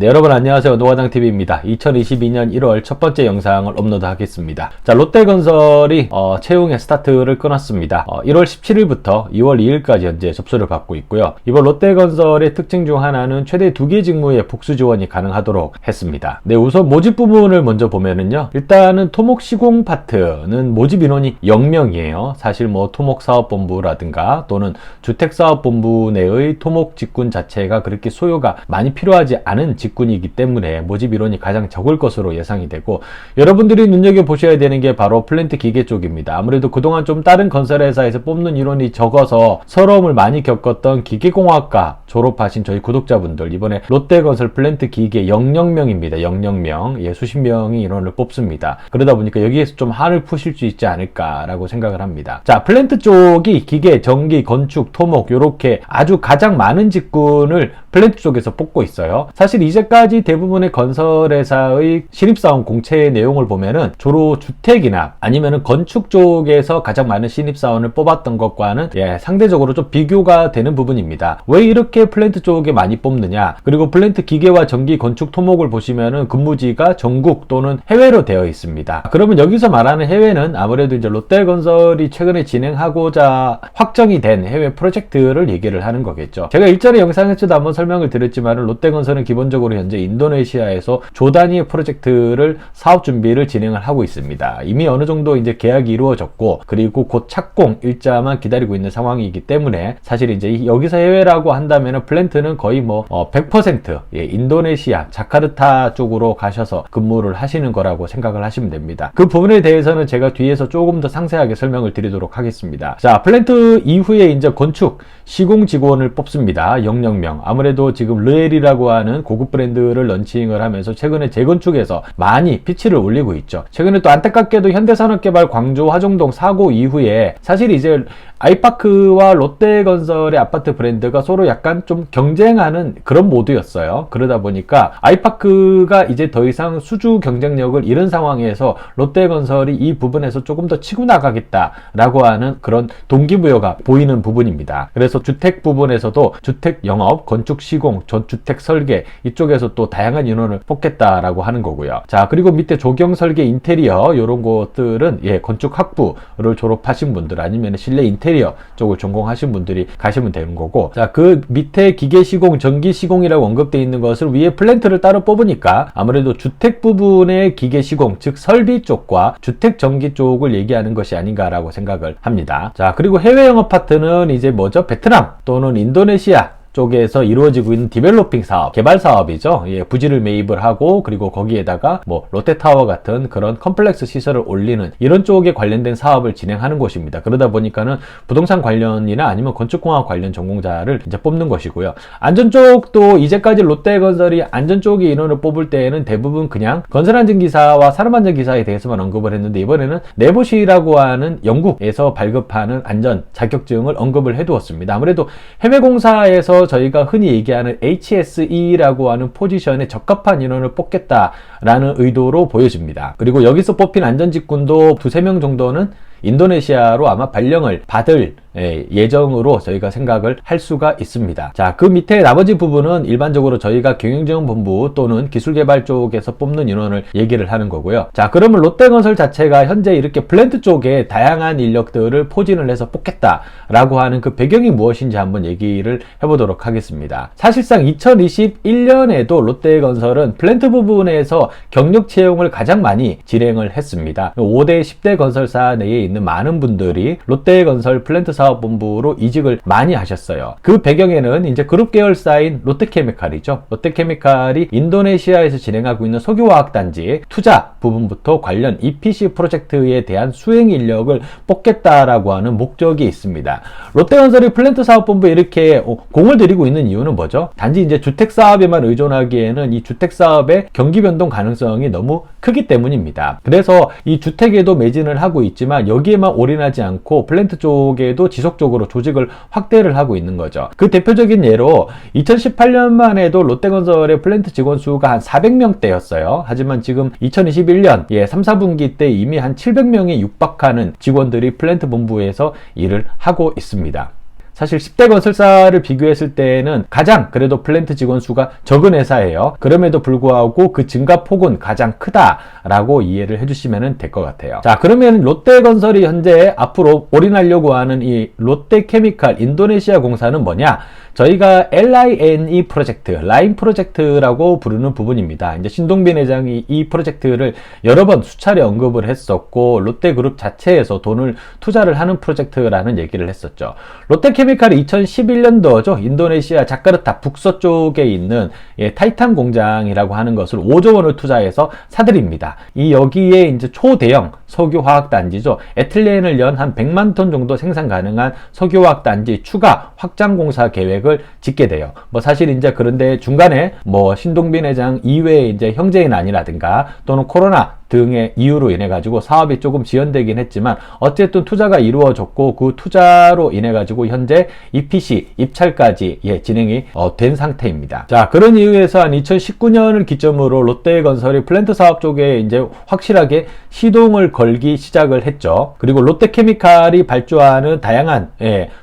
네, 여러분 안녕하세요. 노과장TV입니다. 2022년 1월 첫 번째 영상을 업로드 하겠습니다. 자, 롯데건설이 채용의 스타트를 끊었습니다. 1월 17일부터 2월 2일까지 현재 접수를 받고 있고요. 이번 롯데건설의 특징 중 하나는 최대 2개 직무의 복수 지원이 가능하도록 했습니다. 네, 우선 모집 부분을 먼저 보면은요. 일단은 토목 시공 파트는 모집 인원이 0명이에요. 사실 뭐 토목사업본부라든가 또는 주택사업본부 내의 토목 직군 자체가 그렇게 소요가 많이 필요하지 않은 직군이기 때문에 모집 인원이 가장 적을 것으로 예상이 되고, 여러분들이 눈여겨보셔야 되는 게 바로 플랜트 기계 쪽입니다. 아무래도 그동안 좀 다른 건설회사에서 뽑는 인원이 적어서 서러움을 많이 겪었던 기계공학과 졸업하신 저희 구독자분들, 이번에 롯데건설 플랜트 기계 00명입니다. 00명. 예, 수십 명이 인원을 뽑습니다. 그러다 보니까 여기에서 좀 한을 푸실 수 있지 않을까라고 생각을 합니다. 자, 플랜트 쪽이 기계, 전기, 건축, 토목 이렇게 아주 가장 많은 직군을 플랜트 쪽에서 뽑고 있어요. 사실 이제까지 대부분의 건설회사의 신입사원 공채 내용을 보면은 주로 주택이나 아니면은 건축 쪽에서 가장 많은 신입사원을 뽑았던 것과는 상대적으로 좀 비교가 되는 부분입니다. 왜 이렇게 플랜트 쪽에 많이 뽑느냐? 그리고 플랜트 기계와 전기, 건축, 토목을 보시면은 근무지가 전국 또는 해외로 되어 있습니다. 그러면 여기서 말하는 해외는 아무래도 이제 롯데건설이 최근에 진행하고자 확정이 된 해외 프로젝트를 얘기를 하는 거겠죠. 제가 일전에 영상에서도 한번 설명을 드렸지만 롯데건설은 기본적으로 현재 인도네시아에서 조 단위의 프로젝트를 사업 준비를 진행을 하고 있습니다. 이미 어느 정도 이제 계약이 이루어졌고, 그리고 곧 착공 일자만 기다리고 있는 상황이기 때문에 사실 이제 여기서 해외라고 한다면 플랜트는 거의 뭐 100% 인도네시아 자카르타 쪽으로 가셔서 근무를 하시는 거라고 생각을 하시면 됩니다. 그 부분에 대해서는 제가 뒤에서 조금 더 상세하게 설명을 드리도록 하겠습니다. 자, 플랜트 이후에 이제 건축 시공 직원을 뽑습니다. 00명. 아무래도 지금 르엘이라고 하는 고급 브랜드를 런칭을 하면서 최근에 재건축에서 많이 피치를 올리고 있죠. 최근에 또 안타깝게도 현대산업개발 광주 화정동 사고 이후에 사실 이제 아이파크와 롯데건설의 아파트 브랜드가 서로 약간 좀 경쟁하는 그런 모드였어요. 그러다 보니까 아이파크가 이제 더 이상 수주 경쟁력을 잃은 상황에서 롯데건설이 이 부분에서 조금 더 치고 나가겠다라고 하는 그런 동기부여가 보이는 부분입니다. 그래서 주택 부분에서도 주택 영업, 건축 시공, 전주택 설계 이쪽에서 또 다양한 인원을 뽑겠다라고 하는 거고요. 자, 그리고 밑에 조경 설계 인테리어 이런 것들은 건축 학부를 졸업하신 분들 아니면 실내 인테리어 쪽을 전공하신 분들이 가시면 되는 거고, 자, 그 밑에 기계 시공, 전기 시공이라고 언급되어 있는 것을 위에 플랜트를 따로 뽑으니까 아무래도 주택 부분의 기계 시공, 즉 설비 쪽과 주택 전기 쪽을 얘기하는 것이 아닌가라고 생각을 합니다. 자, 그리고 해외 영업 파트는 이제 뭐죠? 베트남 또는 인도네시아 쪽에서 이루어지고 있는 디벨로핑 사업, 개발 사업이죠. 부지를 매입을 하고, 그리고 거기에다가 뭐 롯데타워 같은 그런 컴플렉스 시설을 올리는 이런 쪽에 관련된 사업을 진행하는 곳입니다. 그러다 보니까는 부동산 관련이나 아니면 건축공학 관련 전공자를 이제 뽑는 것이고요. 안전 쪽도 이제까지 롯데건설이 안전 쪽의 인원을 뽑을 때에는 대부분 그냥 건설안전기사와 산업안전기사에 대해서만 언급을 했는데, 이번에는 네보시라고 하는 영국에서 발급하는 안전 자격증을 언급을 해두었습니다. 아무래도 해외공사에서 저희가 흔히 얘기하는 HSE라고 하는 포지션에 적합한 인원을 뽑겠다라는 의도로 보여집니다. 그리고 여기서 뽑힌 안전직군도 2-3명 정도는 인도네시아로 아마 발령을 받을 예정으로 저희가 생각을 할 수가 있습니다. 자, 그 밑에 나머지 부분은 일반적으로 저희가 경영지원본부 또는 기술개발 쪽에서 뽑는 인원을 얘기를 하는 거고요. 자, 그러면 롯데건설 자체가 현재 이렇게 플랜트 쪽에 다양한 인력들을 포진을 해서 뽑겠다라고 하는 그 배경이 무엇인지 한번 얘기를 해보도록 하겠습니다. 사실상 2021년에도 롯데건설은 플랜트 부분에서 경력 채용을 가장 많이 진행을 했습니다. 5대 10대 건설사 내에 있는 많은 분들이 롯데건설 플랜트 사업본부로 이직을 많이 하셨어요. 그 배경에는 이제 그룹 계열사인 롯데케미칼이죠. 롯데케미칼이 인도네시아에서 진행하고 있는 석유화학단지 투자 부분부터 관련 EPC 프로젝트에 대한 수행 인력을 뽑겠다라고 하는 목적이 있습니다. 롯데건설이 플랜트 사업본부에 이렇게 공을 들이고 있는 이유는 뭐죠? 단지 이제 주택 사업에만 의존하기에는 이 주택 사업의 경기 변동 가능성이 너무 크기 때문입니다. 그래서 이 주택에도 매진을 하고 있지만 여기에만 올인하지 않고 플랜트 쪽에도 지속적으로 조직을 확대를 하고 있는 거죠. 그 대표적인 예로 2018년만 해도 롯데건설의 플랜트 직원 수가 한 400명대였어요. 하지만 지금 2021년 3, 4분기 때 이미 한 700명에 육박하는 직원들이 플랜트 본부에서 일을 하고 있습니다. 사실 10대 건설사를 비교했을 때는 가장 그래도 플랜트 직원 수가 적은 회사예요. 그럼에도 불구하고 그 증가폭은 가장 크다라고 이해를 해주시면 될 것 같아요. 자, 그러면 롯데건설이 현재 앞으로 올인하려고 하는 이 롯데케미칼 인도네시아 공사는 뭐냐? 저희가 LINE 프로젝트, 라인 프로젝트라고 부르는 부분입니다. 이제 신동빈 회장이 이 프로젝트를 여러 번 수차례 언급을 했었고, 롯데그룹 자체에서 돈을 투자를 하는 프로젝트라는 얘기를 했었죠. 롯데케미칼이 2011년도죠. 인도네시아 자카르타 북서쪽에 있는 타이탄 공장이라고 하는 것을 5조 원을 투자해서 사들입니다. 이 여기에 이제 초대형 석유화학단지죠. 에틸렌을 연 한 100만 톤 정도 생산 가능한 석유화학단지 추가 확장 공사 계획을 짓게 돼요. 뭐 사실 이제 그런데 중간에 뭐 신동빈 회장 이외에 이제 형제인안이라든가 또는 코로나 등의 이유로 인해 가지고 사업이 조금 지연되긴 했지만 어쨌든 투자가 이루어졌고 그 투자로 인해 가지고 현재 EPC 입찰까지 진행이 된 상태입니다. 자, 그런 이유에서 한 2019년을 기점으로 롯데건설이 플랜트 사업 쪽에 이제 확실하게 시동을 걸기 시작을 했죠. 그리고 롯데케미칼이 발주하는 다양한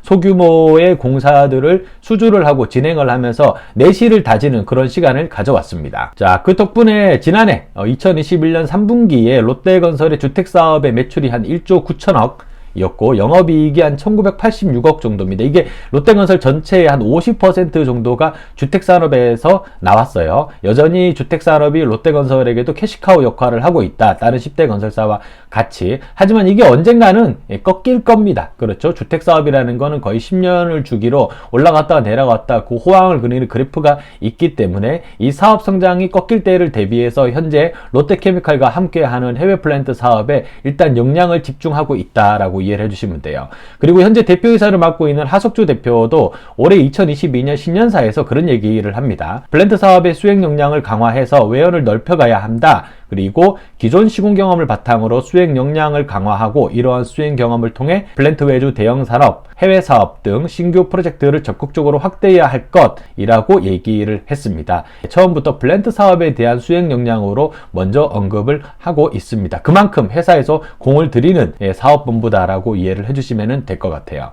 소규모의 공사들을 수주를 하고 진행을 하면서 내실을 다지는 그런 시간을 가져왔습니다. 자, 그 덕분에 지난해 2021년 3분기에 롯데건설의 주택사업의 매출이 한 1조 9천억 이었고 영업이익이 한 1986억 정도입니다. 이게 롯데건설 전체의 한 50% 정도가 주택산업에서 나왔어요. 여전히 주택산업이 롯데건설에게도 캐시카우 역할을 하고 있다. 다른 10대 건설사와 같이. 하지만 이게 언젠가는 꺾일 겁니다. 그렇죠. 주택사업이라는 거는 거의 10년을 주기로 올라갔다가 내려갔다 그 호황을 그리는 그래프가 있기 때문에 이 사업 성장이 꺾일 때를 대비해서 현재 롯데케미칼과 함께하는 해외 플랜트 사업에 일단 역량을 집중하고 있다라고 이해를 해주시면 돼요. 그리고 현재 대표이사를 맡고 있는 하석주 대표도 올해 2022년 신년사에서 그런 얘기를 합니다. 플랜트 사업의 수행 역량을 강화해서 외연을 넓혀가야 한다. 그리고 기존 시공 경험을 바탕으로 수행 역량을 강화하고 이러한 수행 경험을 통해 플랜트 외주 대형 산업, 해외 사업 등 신규 프로젝트를 적극적으로 확대해야 할 것이라고 얘기를 했습니다. 처음부터 플랜트 사업에 대한 수행 역량으로 먼저 언급을 하고 있습니다. 그만큼 회사에서 공을 들이는 사업본부다라고 이해를 해주시면 될 것 같아요.